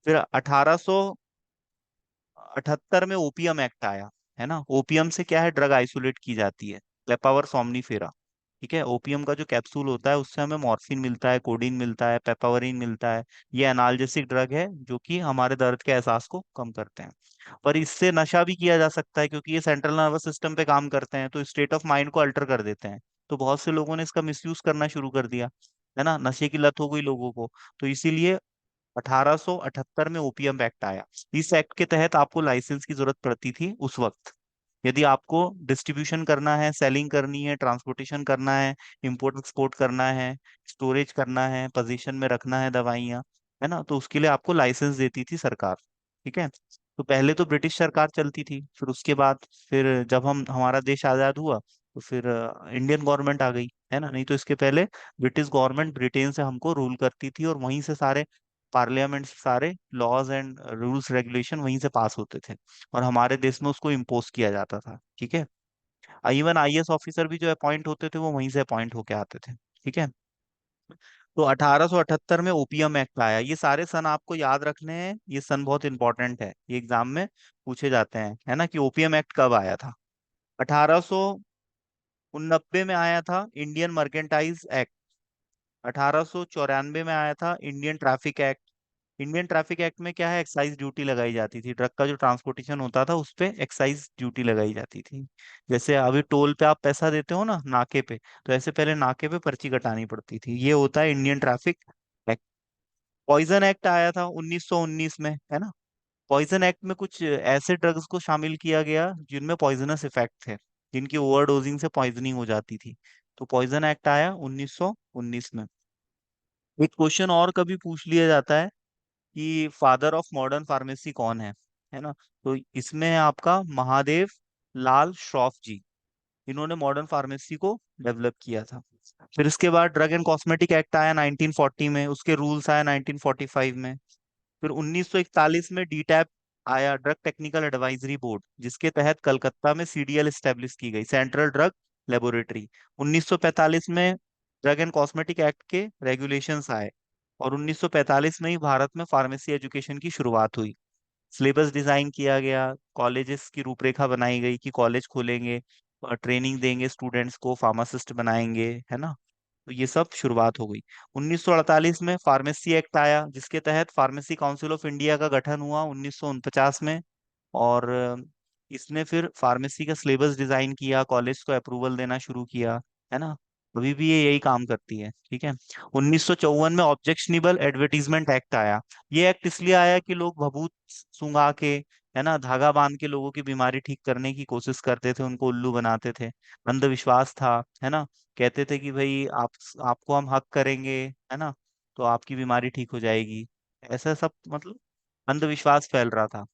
फिर 1878 में ओपियम एक्ट आया, है ना। ओपियम से क्या है, ड्रग आइसोलेट की जाती है, पेपावर सोमनीफेरा, ठीक है। ओपियम का जो कैप्सूल होता है उससे हमें मॉर्फिन मिलता है, कोडीन मिलता है, पेपावरिन मिलता है। ये एनाल्जेसिक ड्रग है जो कि हमारे दर्द के एहसास को कम करते हैं। पर इससे नशा भी किया जा सकता है क्योंकि ये सेंट्रल नर्वस सिस्टम पे काम करते हैं, तो स्टेट ऑफ माइंड को अल्टर कर देते हैं। तो बहुत से लोगों ने इसका मिसयूज करना शुरू कर दिया। है ना, नशे की लत हो गई लोगों को। तो इसीलिए 1878 में ओपीएम एक्ट आया। इस एक्ट के तहत आपको लाइसेंस की जरूरत पड़ती थी उस वक्त। यदि आपको डिस्ट्रीब्यूशन करना है, सेलिंग करनी है, ट्रांसपोर्टेशन करना है, इंपोर्ट एक्सपोर्ट करना है, स्टोरेज करना है, पोजीशन में रखना है दवाइयाँ, है ना, तो उसके लिए आपको लाइसेंस देती थी सरकार। ठीक है। तो पहले तो ब्रिटिश सरकार चलती थी, फिर उसके बाद फिर जब हम हमारा देश आजाद हुआ तो फिर इंडियन गवर्नमेंट आ गई, है ना। नहीं तो इसके पहले ब्रिटिश गवर्नमेंट ब्रिटेन से हमको रूल करती थी, और वहीं से सारे पार्लियामेंट से सारे लॉज एंड रूल्स रेगुलेशन वहीं से पास होते थे, और हमारे देश में उसको इम्पोज किया जाता था। ठीक है। इवन आईएएस ऑफिसर भी जो अपॉइंट होते थे वो वहीं से अपॉइंट होके आते थे। ठीक है। तो 1878 में ओपीएम एक्ट आया। ये सारे सन आपको याद रखने हैं, ये सन बहुत इंपॉर्टेंट है, ये एग्जाम में पूछे जाते हैं, है ना, कि ओपीएम एक्ट कब आया था। 1889 में आया था इंडियन मर्केंटाइज एक्ट। 1894 में आया था Indian traffic act. Indian traffic act में क्या है, एक्साइज ड्यूटी लगाई जाती थी, ट्रक का जो ट्रांसपोर्टेशन होता था उस पे एक्साइज ड्यूटी लगाई जाती थी। जैसे अभी टोल पे आप पैसा देते हो ना नाके पे, तो ऐसे पहले नाके पे पर्ची कटानी पड़ती थी। ये होता है Indian traffic act. Poison act आया था 1919 में, है ना। पॉइजन एक्ट में कुछ ऐसे ड्रग्स को शामिल किया गया जिनमें पॉइजनस इफेक्ट थे, जिनकी ओवरडोजिंग से पॉइजनिंग हो जाती थी। तो पॉइजन एक्ट आया 1919 में। एक क्वेश्चन और कभी पूछ लिया जाता है कि फादर ऑफ मॉडर्न फार्मेसी कौन है ना। तो इसमें है आपका महादेव लाल श्रॉफ जी। इन्होंने मॉडर्न फार्मेसी को डेवलप किया था। फिर इसके बाद ड्रग एंड कॉस्मेटिक एक्ट आया 1940 में, उसके रूल्स आया 1945 में। फिर 1941 में डीटैप आया, ड्रग टेक्निकल एडवाइजरी बोर्ड, जिसके तहत कलकत्ता में सीडीएल स्टेब्लिश की गई, सेंट्रल ड्रग लेबोरेटरी। 1945 में ड्रग एंड कॉस्मेटिक एक्ट के रेगुलेशंस आए, और 1945 में ही भारत में फार्मेसी एजुकेशन की शुरुआत हुई। सिलेबस डिजाइन किया गया, कॉलेजेस की रूपरेखा बनाई गई कि कॉलेज खोलेंगे, ट्रेनिंग देंगे स्टूडेंट्स को, फार्मासिस्ट बनाएंगे, है ना। तो ये सब शुरुआत हो गई। 1948 में फार्मेसी एक्ट आया, जिसके तहत फार्मेसी काउंसिल ऑफ इंडिया का गठन हुआ 1949 में। और इसने फिर फार्मेसी का सिलेबस डिजाइन किया, कॉलेज को अप्रूवल देना शुरू किया, है ना। अभी भी ये यही काम करती है। ठीक है। 1954 में ऑब्जेक्शनेबल एडवर्टीजमेंट एक्ट आया। ये एक्ट इसलिए आया कि लोग भभूत सुंघा के, है ना, धागा बांध के लोगों की बीमारी ठीक करने की कोशिश करते थे, उनको उल्लू बनाते थे। अंधविश्वास था, है ना। कहते थे कि भाई आपको हम हक करेंगे, है ना, तो आपकी बीमारी ठीक हो जाएगी। ऐसा सब मतलब अंधविश्वास फैल रहा था।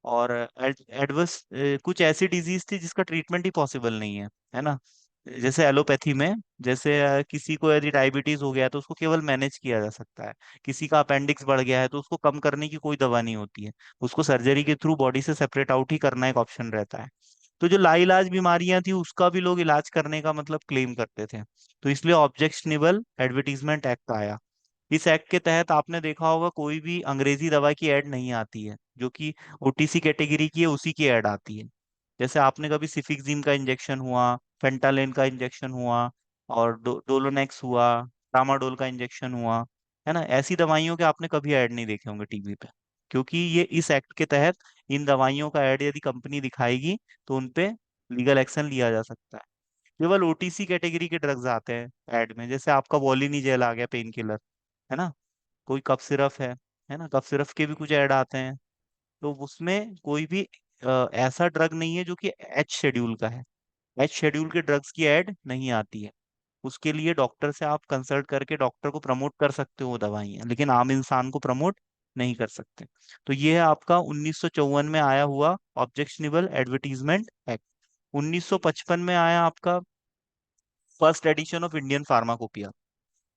और एडवर्स कुछ ऐसी डिजीज थी जिसका ट्रीटमेंट ही पॉसिबल नहीं है ना। जैसे एलोपैथी में, जैसे किसी को यदि डायबिटीज हो गया है तो उसको केवल मैनेज किया जा सकता है। किसी का अपेंडिक्स बढ़ गया है तो उसको कम करने की कोई दवा नहीं होती है, उसको सर्जरी के थ्रू बॉडी से सेपरेट आउट ही करना एक ऑप्शन रहता है। तो जो लाइलाज बीमारियां थी उसका भी लोग इलाज करने का मतलब क्लेम करते थे। तो इसलिए ऑब्जेक्शनेबल एडवर्टीजमेंट एक्ट आया। इस एक्ट के तहत आपने देखा होगा कोई भी अंग्रेजी दवा की एड नहीं आती है, जो कि ओटीसी कैटेगरी की है उसी की एड आती है। जैसे आपने कभी सिफिक्सिन का इंजेक्शन हुआ, फेंटालेन का इंजेक्शन हुआ, और डोलोनेक्स हुआ, ट्रामाडोल का इंजेक्शन हुआ, है ना, ऐसी दवाइयों के आपने कभी ऐड नहीं देखे होंगे टीवी पे, क्योंकि ये इस एक्ट के तहत इन दवाइयों का ऐड यदि कंपनी दिखाएगी तो उनपे लीगल एक्शन लिया जा सकता है। केवल ओटीसी कैटेगरी के ड्रग्स आते हैं ऐड में, जैसे आपका वोलिनी जेल आ गया पेन किलर, है ना। कोई कफ सिरप है ना, कफ सिरप के भी कुछ ऐड आते हैं। तो उसमें कोई भी ऐसा ड्रग नहीं है जो कि एच शेड्यूल का है। एच शेड्यूल के ड्रग्स की ऐड नहीं आती है। उसके लिए डॉक्टर से आप कंसल्ट करके डॉक्टर को प्रमोट कर सकते हो वो दवाइयाँ, लेकिन आम इंसान को प्रमोट नहीं कर सकते। तो ये है आपका 1954 में आया हुआ ऑब्जेक्शनेबल एडवर्टीजमेंट एक्ट। 1955 में आया आपका first edition of Indian pharmacopoeia.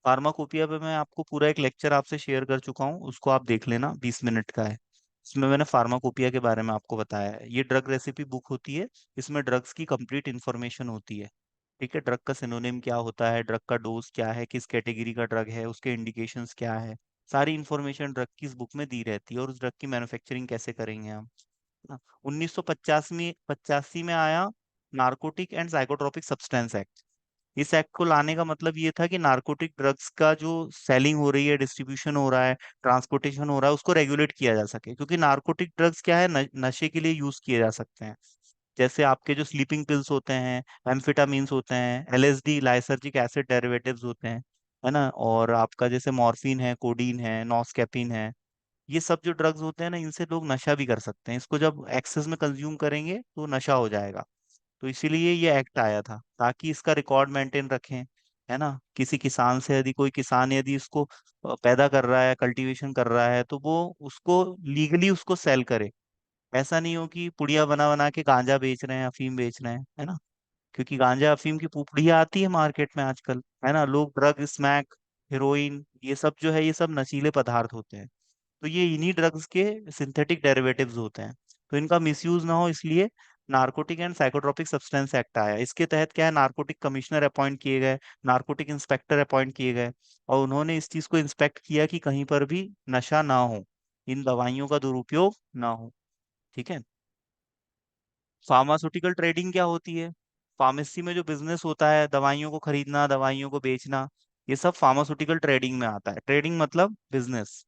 Pharmacopoeia पे मैं आपको पूरा एक लेक्चर आपसे शेयर कर चुका हूँ, उसको आप देख लेना, 20 मिनट का है। इसमें मैंने फार्माकोपिया के बारे में आपको बताया है। ये ड्रग रेसिपी बुक होती है, इसमें ड्रग्स की कंप्लीट इन्फॉर्मेशन होती है। ठीक है, ड्रग का सिनोनिम क्या होता है, ड्रग का डोज क्या है, किस कैटेगरी का ड्रग है, उसके इंडिकेशंस क्या है, सारी इन्फॉर्मेशन ड्रग की इस बुक में दी रहती है, और उस ड्रग की मैन्युफैक्चरिंग कैसे करेंगे हम। 1985 में आया narcotic and psychotropic substance act. इस एक्ट को लाने का मतलब ये था कि नार्कोटिक ड्रग्स का जो सेलिंग हो रही है, डिस्ट्रीब्यूशन हो रहा है, ट्रांसपोर्टेशन हो रहा है, उसको रेगुलेट किया जा सके, क्योंकि नार्कोटिक ड्रग्स क्या है, नशे के लिए यूज किए जा सकते हैं। जैसे आपके जो स्लीपिंग पिल्स होते हैं, एम्फिटामिन्स होते हैं, एलएसडी लाइसर्जिक एसिड डेरिवेटिव्स होते हैं, है ना। और आपका जैसे मॉर्फिन है, कोडीन है, नॉस्केपिन है, ये सब जो ड्रग्स होते हैं ना, इनसे लोग नशा भी कर सकते हैं। इसको जब एक्सेस में कंज्यूम करेंगे तो नशा हो जाएगा। तो इसीलिए ये एक्ट आया था, ताकि इसका रिकॉर्ड मेंटेन रखें, है ना। किसी किसान से यदि कोई किसान यदि इसको पैदा कर रहा है, कल्टीवेशन कर रहा है, तो वो उसको लीगली उसको सेल करे। ऐसा नहीं हो कि पुड़िया बना बना के गांजा बेच रहे हैं, अफीम बेच रहे हैं, है ना। क्योंकि गांजा अफीम की पुड़िया आती है मार्केट में आजकल, है ना। लोग ड्रग, स्मैक, हेरोइन, ये सब जो है, ये सब नशीले पदार्थ होते हैं। तो ये इन्हीं ड्रग्स के सिंथेटिक डेरिवेटिव्स होते हैं। तो इनका मिसयूज ना हो, इसलिए narcotic and psychotropic substance act आया। इसके तहत क्या है, नारकोटिक कमिश्नर अपॉइंट किए गए, नारकोटिक इंस्पेक्टर अपॉइंट किए गए, और उन्होंने इस चीज को इंस्पेक्ट किया कि कहीं पर भी नशा ना हो, इन दवाइयों का दुरुपयोग ना हो। ठीक है। फार्मास्यूटिकल ट्रेडिंग क्या होती है? फार्मेसी में जो बिजनेस होता है, दवाइयों को खरीदना, दवाइयों को बेचना, ये सब फार्मास्यूटिकल ट्रेडिंग में आता है। ट्रेडिंग मतलब बिजनेस।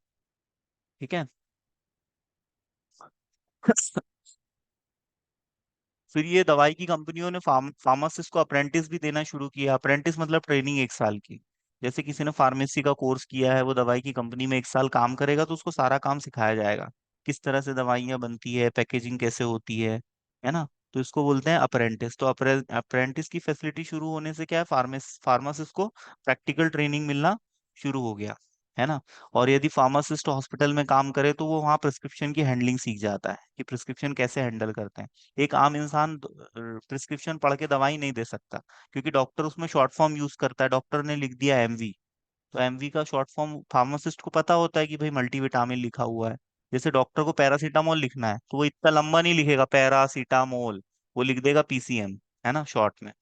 ठीक है। फिर ये दवाई की कंपनियों ने फार्मासिस्ट को अप्रेंटिस भी देना शुरू किया। अप्रेंटिस मतलब ट्रेनिंग 1 साल की। जैसे किसी ने फार्मेसी का कोर्स किया है, वो दवाई की कंपनी में 1 साल काम करेगा, तो उसको सारा काम सिखाया जाएगा, किस तरह से दवाइयाँ बनती है, पैकेजिंग कैसे होती है ना। तो इसको बोलते हैं अप्रेंटिस। तो अप्रेंटिस की फैसिलिटी शुरू होने से क्या है, फार्मासिस्ट को प्रैक्टिकल ट्रेनिंग मिलना शुरू हो गया, है ना। और यदि फार्मासिस्ट हॉस्पिटल में काम करे, तो वो वहाँ प्रिस्क्रिप्शन की हैंडलिंग सीख जाता है कि प्रिस्क्रिप्शन कैसे हैंडल करते हैं। एक आम इंसान प्रिस्क्रिप्शन पढ़ के दवाई नहीं दे सकता, क्योंकि डॉक्टर उसमें शॉर्ट फॉर्म यूज करता है। डॉक्टर ने लिख दिया एमवी, तो एमवी का शॉर्ट फॉर्म फार्मासिस्ट को पता होता है कि भाई मल्टीविटामिन लिखा हुआ है। जैसे डॉक्टर को पैरासीटामोल लिखना है, तो वो इतना लंबा नहीं लिखेगा पैरासीटामोल, वो लिख देगा पीसीएम, है ना, शॉर्ट में।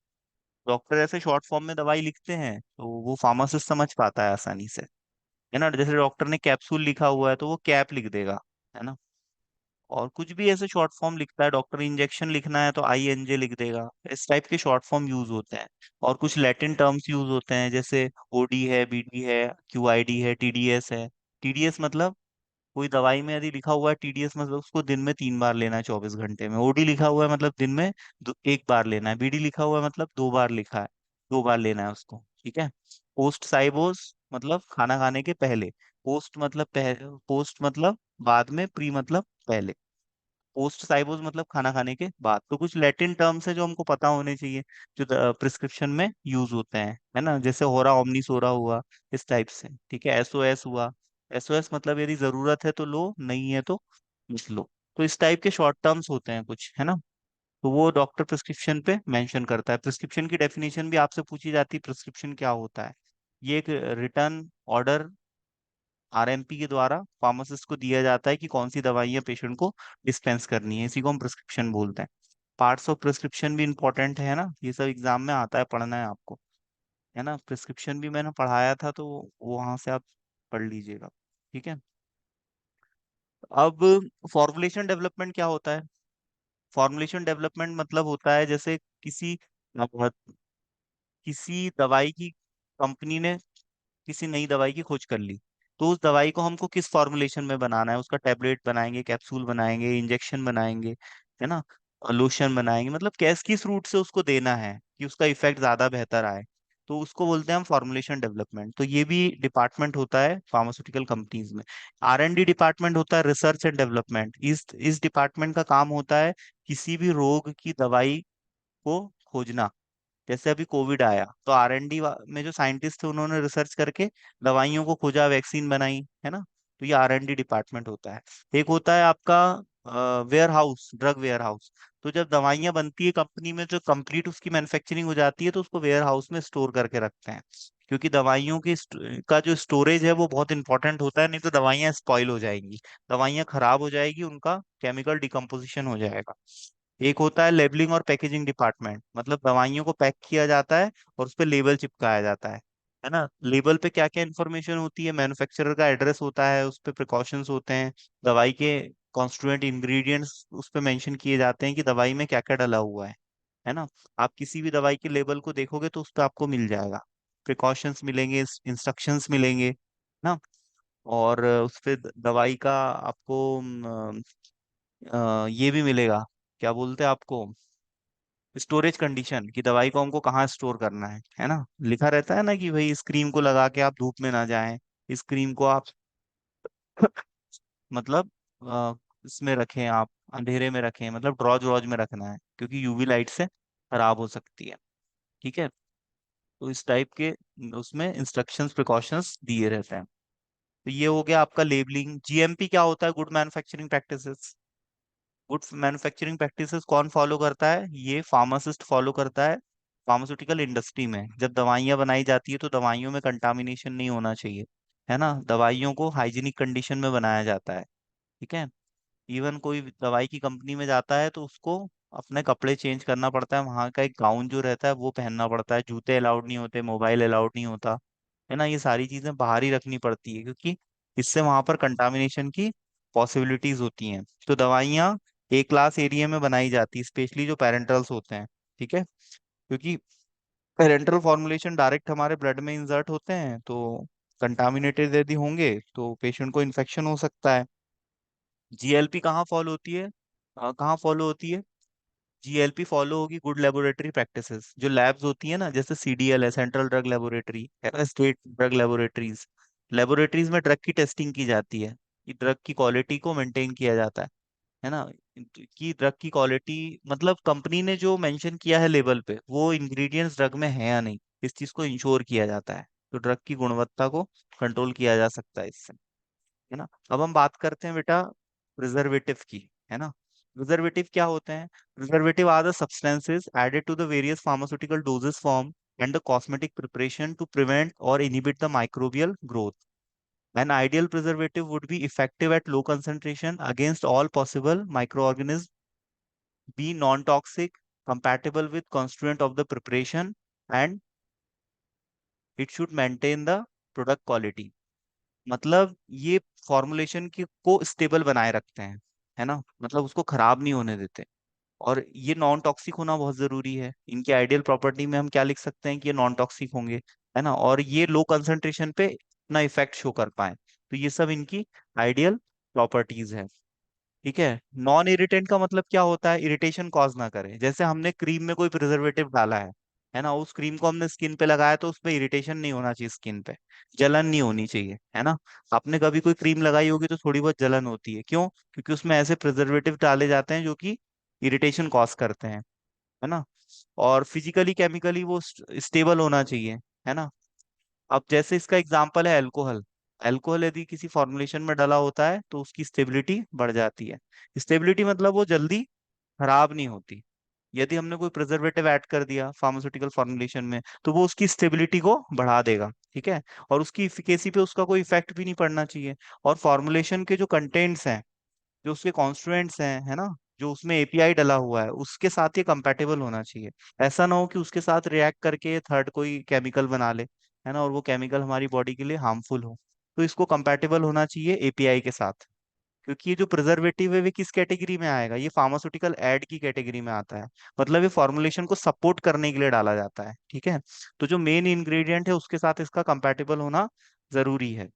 डॉक्टर ऐसे शॉर्ट फॉर्म में दवाई लिखते हैं, तो वो फार्मासिस्ट समझ पाता है आसानी से, है ना। जैसे डॉक्टर ने कैप्सूल लिखा हुआ है, तो वो कैप लिख देगा, है ना। और कुछ भी ऐसे शॉर्ट फॉर्म लिखता है, डॉक्टर इंजेक्शन लिखना है तो आईएनजे लिख देगा। इस टाइप के शॉर्ट फॉर्म यूज होते हैं। और कुछ लैटिन टर्म्स यूज होते हैं, जैसे ओडी है, बीडी है, क्यूआईडी है, टीडीएस है। टीडीएस मतलब कोई दवाई में यदि लिखा हुआ है टीडीएस, मतलब उसको दिन में 3 बार लेना है 24 घंटे में। ओडी लिखा हुआ है मतलब दिन में 1 बार लेना है। बीडी लिखा हुआ है मतलब 2 बार लिखा है, 2 बार लेना है उसको। ठीक है। पोस्ट साइबोस मतलब खाना खाने के पहले। पोस्ट मतलब बाद में, प्री मतलब पहले। पोस्ट साइबोस मतलब खाना खाने के बाद। तो कुछ लैटिन टर्म्स है जो हमको पता होने चाहिए, जो प्रिस्क्रिप्शन में यूज होते हैं, है ना। जैसे होरा ओमनिस होरा हुआ, इस टाइप से। ठीक है। एसओएस हुआ, एसओएस मतलब यदि जरूरत है तो लो, नहीं है तो मत लो। तो इस टाइप के शॉर्ट टर्म्स होते हैं कुछ, है ना। तो वो डॉक्टर प्रिस्क्रिप्शन पे मेंशन करता है। प्रिस्क्रिप्शन की डेफिनेशन भी आपसे पूछी जाती है, प्रिस्क्रिप्शन क्या होता है। ये एक रिटर्न ऑर्डर आरएमपी के द्वारा फार्मासिस्ट को दिया जाता है कि कौन सी दवाइयाँ पेशेंट को डिस्पेंस करनी है। इसी को हम प्रिस्क्रिप्शन बोलते हैं। पार्ट्स ऑफ प्रिस्क्रिप्शन भी इंपॉर्टेंट है ना, ये सब एग्जाम में आता है, पढ़ना है आपको, है ना। प्रिस्क्रिप्शन भी मैंने पढ़ाया था, तो वहां से आप पढ़ लीजिएगा। ठीक है। अब फॉर्मुलेशन डेवलपमेंट क्या होता है? फॉर्मुलेशन डेवलपमेंट मतलब होता है, जैसे किसी दवाई की कंपनी ने किसी नई दवाई की खोज कर ली, तो उस दवाई को हमको किस फॉर्मुलेशन में बनाना है, उसका टेबलेट बनाएंगे, कैप्सूल बनाएंगे, इंजेक्शन बनाएंगे, है ना, लोशन बनाएंगे, मतलब कैस किस रूट से उसको देना है कि उसका इफेक्ट ज्यादा बेहतर आए। तो उसको बोलते हैं हम फॉर्मुलेशन डेवलपमेंट। तो ये भी डिपार्टमेंट होता है फार्मास्यूटिकल कंपनीज में। आरएनडी डिपार्टमेंट होता है, रिसर्च एंड डेवलपमेंट। इस डिपार्टमेंट का काम होता है किसी भी रोग की दवाई को खोजना। जैसे अभी कोविड आया, तो आरएनडी में जो साइंटिस्ट थे, उन्होंने रिसर्च करके दवाइयों को खोजा, वैक्सीन बनाई, है ना। तो ये आरएनडी डिपार्टमेंट होता है। एक होता है आपका warehouse, drug warehouse. तो जब दवाइयां बनती है कंपनी में, जो कंप्लीट उसकी मैन्युफैक्चरिंग हो जाती है, तो उसको वेयर हाउस में स्टोर करके रखते हैं। क्योंकि दवाइयों की का जो स्टोरेज है वो बहुत इंपॉर्टेंट होता है, नहीं तो दवाइयां स्पॉइल हो जाएंगी, दवाइयां खराब हो जाएगी, उनका केमिकल डिकम्पोजिशन हो जाएगा। एक होता है लेबलिंग और पैकेजिंग डिपार्टमेंट, मतलब दवाइयों को पैक किया जाता है और उस पे लेबल चिपकाया जाता है ना। लेबल पे क्या क्या इन्फॉर्मेशन होती है, मैन्युफैक्चरर का एड्रेस होता है, उस पे प्रिकॉशंस होते हैं, दवाई के कॉन्स्टिट्यूएंट इंग्रेडिएंट्स उस पे मेंशन किए जाते हैं कि दवाई में क्या क्या डला हुआ है ना। आप किसी भी दवाई के लेबल को देखोगे तो उस पे आपको मिल जाएगा, प्रिकॉशंस मिलेंगे, इंस्ट्रक्शंस मिलेंगे ना। और उस पे दवाई का आपको ये भी मिलेगा, क्या बोलते हैं आपको, स्टोरेज कंडीशन, कि दवाई को हमको कहाँ स्टोर करना है ना, लिखा रहता है ना कि भाई इस क्रीम को लगा के आप धूप में ना जाएं, इस क्रीम को आप मतलब इसमें रखें, आप अंधेरे में रखें, मतलब ड्रॉज वॉज में रखना है, क्योंकि यूवी लाइट से खराब हो सकती है। ठीक है। तो इस टाइप के उसमें इंस्ट्रक्शंस प्रिकॉशंस दिए रहते हैं। तो ये हो गया आपका लेबलिंग। जीएमपी क्या होता है? Good manufacturing practices. Good manufacturing practices कौन फॉलो करता है? ये फार्मासिस्ट फॉलो करता है। फार्मास्यूटिकल इंडस्ट्री में जब दवाइयाँ बनाई जाती है तो दवाइयों में कंटामिनेशन नहीं होना चाहिए, है ना। दवाइयों को हाइजीनिक कंडीशन में बनाया जाता है। ठीक है। इवन कोई दवाई की कंपनी में जाता है तो उसको अपने कपड़े चेंज करना पड़ता है, वहां का एक गाउन जो रहता है वो पहनना पड़ता है, जूते अलाउड नहीं होते, मोबाइल अलाउड नहीं होता, है ना। ये सारी चीजें बाहर ही रखनी पड़ती है, क्योंकि इससे वहां पर कंटामिनेशन की पॉसिबिलिटीज होती हैं। तो दवाइयाँ ए क्लास एरिया में बनाई जाती है, स्पेशली जो पेरेंटल्स होते हैं। ठीक है। क्योंकि पेरेंटल फॉर्मुलेशन डायरेक्ट हमारे ब्लड में इंसर्ट होते हैं, तो कंटामिनेटेड यदि होंगे तो पेशेंट को इन्फेक्शन हो सकता है। जीएलपी कहाँ फॉलो होती है? कहाँ फॉलो होती है? जीएलपी फॉलो होगी गुड लेबोरेटरी प्रैक्टिसेस। जो लैब्स होती है ना, जैसे सीडीएल है, सेंट्रल ड्रग लेबोरेटरी, है ना, स्टेट ड्रग लेबोरेटरीज, लेबोरेटरीज में ड्रग की टेस्टिंग की जाती है, कि ड्रग की क्वालिटी को मेंटेन किया जाता है ना। कि ड्रग की क्वालिटी, मतलब कंपनी ने जो मेंशन किया है लेबल पे वो इंग्रेडिएंट्स ड्रग में है या नहीं, इस चीज को इंश्योर किया जाता है। तो ड्रग की गुणवत्ता को कंट्रोल किया जा सकता है इससे, है ना। अब हम बात करते हैं बेटा प्रिजर्वेटिव की, है ना। प्रिजर्वेटिव क्या होते हैं? Preservative are the substances added to the various pharmaceutical doses form and the cosmetic preparation to prevent or inhibit the microbial growth. An ideal preservative would be effective at low concentration against all possible microorganisms, be non-toxic, compatible with constituent of the preparation, and it should maintain the product quality. मतलब ये formulation की को stable बनाए रखते हैं, है ना, मतलब उसको खराब नहीं होने देते। और ये नॉन टॉक्सिक होना बहुत जरूरी है। इनकी आइडियल प्रॉपर्टी में हम क्या लिख सकते हैं कि ये नॉन टॉक्सिक होंगे, है ना, और ये लो कंसंट्रेशन पे अपना इफेक्ट शो कर पाए। तो ये सब इनकी आइडियल प्रॉपर्टीज है। ठीक है। नॉन इरिटेंट का मतलब क्या होता है? इरिटेशन कॉज ना करे। जैसे हमने क्रीम में कोई प्रिजर्वेटिव डाला है ना, उस क्रीम को हमने स्किन पे लगाया तो उस पे इरिटेशन नहीं होना चाहिए, स्किन पे जलन नहीं होनी चाहिए, है ना। आपने कभी कोई क्रीम लगाई होगी तो थोड़ी बहुत जलन होती है, क्यों? क्योंकि उसमें ऐसे प्रिजर्वेटिव डाले जाते हैं जो कि इरिटेशन कॉज करते हैं, है ना। और फिजिकली केमिकली वो स्टेबल होना चाहिए, है ना। अब जैसे इसका एग्जांपल है अल्कोहल। अल्कोहल यदि किसी फॉर्मुलेशन में डला होता है तो उसकी स्टेबिलिटी बढ़ जाती है। स्टेबिलिटी मतलब वो जल्दी खराब नहीं होती। यदि हमने कोई प्रिजर्वेटिव ऐड कर दिया फार्मास्यूटिकल फॉर्मुलेशन में तो वो उसकी स्टेबिलिटी को बढ़ा देगा। ठीक है। और उसकी इफिकेसी पे उसका कोई इफेक्ट भी नहीं पड़ना चाहिए। और फॉर्मुलेशन के जो कंटेंट्स हैं, जो उसके कॉन्स्टिट्यूएंट्स हैं, है ना, जो उसमें एपीआई डला हुआ है उसके साथ ये कंपैटिबल होना चाहिए। ऐसा ना हो कि उसके साथ रिएक्ट करके थर्ड कोई केमिकल बना ले, है ना, और वो केमिकल हमारी बॉडी के लिए हार्मफुल हो। तो इसको कंपैटिबल होना चाहिए एपीआई के साथ। क्योंकि ये जो प्रिजर्वेटिव है वे किस कैटेगरी में आएगा? ये फार्मास्यूटिकल एड की कैटेगरी में आता है। मतलब ये फॉर्मुलेशन को सपोर्ट करने के लिए डाला जाता है। ठीक है। तो जो मेन इंग्रेडिएंट है उसके साथ इसका कंपैटिबल होना जरूरी है।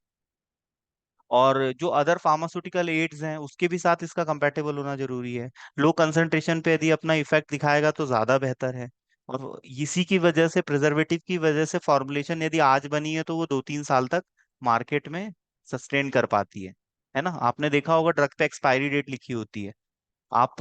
और जो अदर फार्मास्यूटिकल एड्स हैं उसके भी साथ इसका कंपैटिबल होना जरूरी है। लो कंसंट्रेशन पे यदि अपना इफेक्ट दिखाएगा तो ज्यादा बेहतर है। और इसी की वजह से, प्रिजर्वेटिव की वजह से, फॉर्मुलेशन यदि आज बनी है तो वो 2-3 साल तक मार्केट में सस्टेन कर पाती है ना। आपने देखा होगा ड्रग पे एक्सपायरी डेट लिखी होती है। आप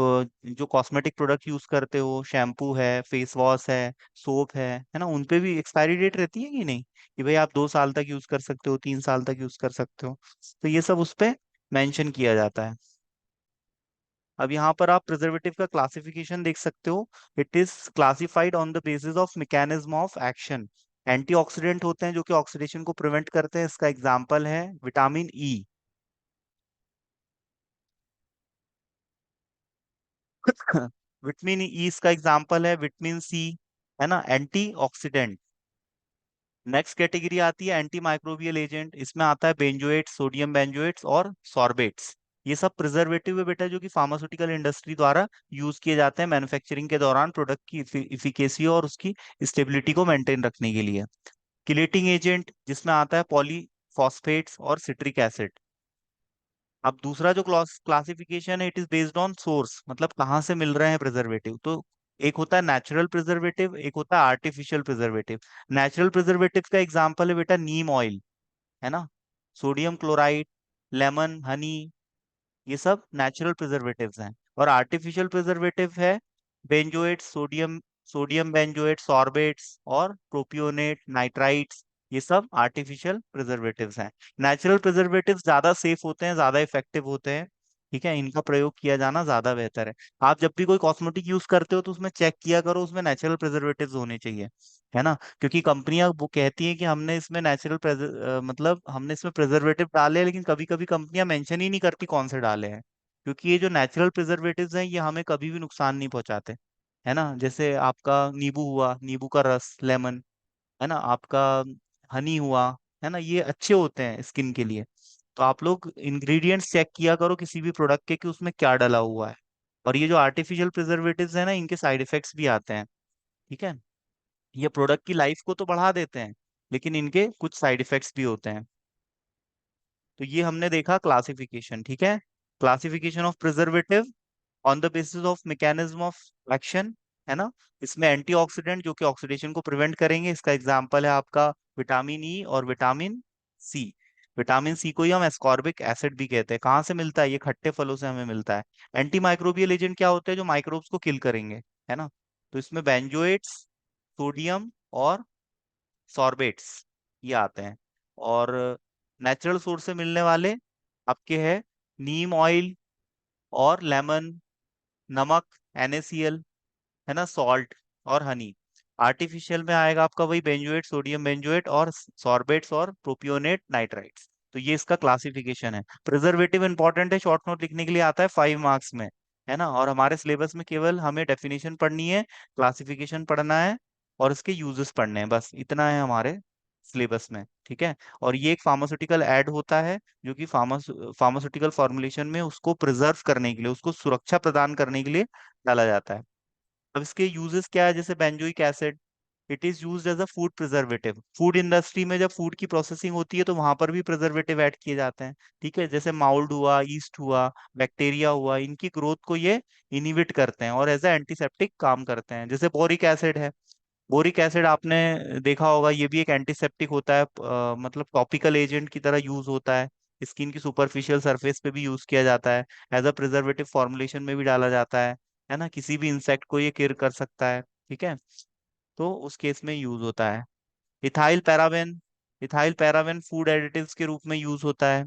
जो कॉस्मेटिक प्रोडक्ट यूज करते हो, शैम्पू है, फेस वॉश है, सोप है ना, उन पे भी एक्सपायरी डेट रहती है कि नहीं, कि भाई आप 2 साल तक यूज कर सकते हो, 3 साल तक यूज कर सकते हो। तो ये सब उस पे मेंशन किया जाता है। अब यहाँ पर आप प्रिजर्वेटिव का क्लासिफिकेशन देख सकते हो। It is classified on the basis of mechanism of action. Antioxidant होते हैं जो कि ऑक्सीडेशन को प्रिवेंट करते हैं। इसका एग्जाम्पल है विटामिन ई। विटामिन ई इसका एग्जाम्पल है विटामिन सी, है ना, एंटीऑक्सीडेंट। नेक्स्ट कैटेगरी आती है एंटी माइक्रोबियल एजेंट। इसमें आता है बेंजोएट्स, सोडियम बेंजोएट्स और सॉर्बेट्स। ये सब प्रिजर्वेटिव है बेटा, जो कि फार्मास्यूटिकल इंडस्ट्री द्वारा यूज किए जाते हैं मैन्युफैक्चरिंग के दौरान प्रोडक्ट की इफिकेसी और उसकी स्टेबिलिटी को मेंटेन रखने के लिए। किलेटिंग एजेंट जिसमें आता है पॉलीफॉस्फेट्स और सिट्रिक एसिड। अब दूसरा जो क्लासिफिकेशन है, it is based on source, मतलब कहाँ से मिल रहे हैं प्रिजर्वेटिव। तो एक होता है नेचुरल प्रिजर्वेटिव, एक होता है आर्टिफिशियल प्रिजर्वेटिव। नेचुरल प्रिजर्वेटिव का एग्जांपल है बेटा नीम ऑयल, है ना, सोडियम क्लोराइड, लेमन हनी, ये सब नेचुरल प्रिजर्वेटिव्स हैं। और आर्टिफिशियल प्रिजर्वेटिव है बेंजोएट, सोडियम सोडियम बेंजोएट, सॉर्बेट्स और प्रोपियोनेट, नाइट्राइट्स, ये सब आर्टिफिशियल प्रिजर्वेटिव्स हैं। नेचुरल प्रिजर्वेटिव्स ज्यादा सेफ होते हैं, ज्यादा इफेक्टिव होते हैं, ठीक है, इनका प्रयोग किया जाना ज्यादा बेहतर है। आप जब भी कोई कॉस्मेटिक यूज करते हो तो उसमें चेक किया करो उसमें नेचुरल प्रिजर्वेटिव्स होने चाहिए, है ना। क्योंकि कंपनियां वो कहती हैं कि हमने इसमें मतलब हमने इसमें प्रिजर्वेटिव डाले हैं, लेकिन कभी कभी कंपनियां मेंशन ही नहीं करती कौन से डाले हैं। क्योंकि ये जो नेचुरल प्रिजर्वेटिव्स हैं ये हमें कभी भी नुकसान नहीं पहुंचाते, है ना। जैसे आपका नींबू हुआ, नींबू का रस, लेमन, है ना, आपका हनी हुआ, है ना, ये अच्छे होते हैं स्किन के लिए। तो आप लोग इंग्रेडिएंट्स चेक किया करो किसी भी प्रोडक्ट के कि उसमें क्या डला हुआ है। और ये जो आर्टिफिशियल प्रिजर्वेटिव्स है ना, इनके साइड इफेक्ट्स भी आते हैं, ठीक है। ये प्रोडक्ट की लाइफ को तो बढ़ा देते हैं, लेकिन इनके कुछ साइड इफेक्ट्स भी होते हैं। तो ये हमने देखा क्लासिफिकेशन, ठीक है। Classification of preservative on the basis of mechanism of action, है ना। इसमें एंटीऑक्सीडेंट जो कि ऑक्सीडेशन को प्रिवेंट करेंगे, इसका एग्जांपल है आपका विटामिन ई और विटामिन सी। विटामिन सी को ही हम एस्कॉर्बिक एसिड भी कहते हैं। कहाँ से मिलता है? ये खट्टे फलों से हमें मिलता है। एंटी माइक्रोबियल एजेंट क्या होते हैं? जो माइक्रोब्स को किल करेंगे, है ना। तो इसमें बेंजोएट्स, सोडियम और सॉर्बेट्स ये आते हैं। और नेचुरल सोर्स से मिलने वाले आपके हैं नीम ऑयल और लेमन, नमक, NaCl, है ना, सॉल्ट और हनी। आर्टिफिशियल में आएगा आपका वही बेंजोएट, सोडियम बेंजोएट और सॉर्बेट्स और प्रोपियोनेट, नाइट्राइट्स। तो ये इसका क्लासिफिकेशन है। प्रिजर्वेटिव इंपॉर्टेंट है, शॉर्ट नोट लिखने के लिए आता है 5 मार्क्स में, है ना। और हमारे सिलेबस में केवल हमें डेफिनेशन पढ़नी है, क्लासिफिकेशन पढ़ना है और इसके यूजेस पढ़ने हैं, बस इतना है हमारे सिलेबस में, ठीक है। और ये एक फार्मास्यूटिकल ऐड होता है जो कि फार्मास्यूटिकल फॉर्मुलेशन में उसको प्रिजर्व करने के लिए, उसको सुरक्षा प्रदान करने के लिए डाला जाता है। अब इसके यूजेस क्या है? जैसे benzoic acid, it is used as a food preservative. Food industry में जब फूड की प्रोसेसिंग होती है तो वहां पर भी प्रिजर्वेटिव ऐड किए जाते हैं, ठीक है। जैसे माउल्ड हुआ, ईस्ट हुआ, बैक्टीरिया हुआ, इनकी ग्रोथ को ये इनिबिट करते हैं और एज ए एंटीसेप्टिक काम करते हैं। जैसे बोरिक एसिड है, बोरिक एसिड आपने देखा होगा, ये भी एक एंटीसेप्टिक होता है, मतलब टॉपिकल एजेंट की तरह यूज होता है, स्किन की सुपरफिशियल सरफेस पे भी यूज किया जाता है, एज अ प्रिजर्वेटिव फॉर्मुलेशन में भी डाला जाता है ना। किसी भी इंसेक्ट को ये किल कर सकता है, ठीक है। तो उस केस में यूज होता है। Ethyl paraben, ethyl paraben food additives के रूप में यूज होता है।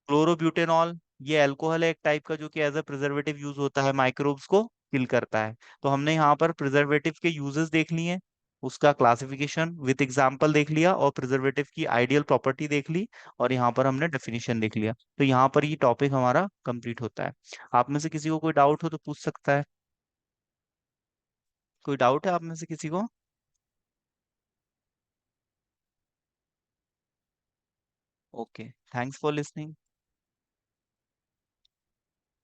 क्लोरोब्यूटेनॉल, ये अल्कोहल है एक टाइप का जो कि एज अ प्रिजर्वेटिव यूज होता है, माइक्रोब्स को किल करता है। तो हमने यहाँ पर प्रिजर्वेटिव के यूजेस देख लिए, उसका क्लासिफिकेशन विथ एग्जांपल देख लिया और प्रिजर्वेटिव की आइडियल प्रॉपर्टी देख ली, और यहाँ पर हमने डेफिनेशन देख लिया। तो यहाँ पर ये टॉपिक हमारा कंप्लीट होता है। आप में से किसी को कोई डाउट हो तो पूछ सकता है। कोई डाउट है आप में से किसी को? Okay, thanks for listening.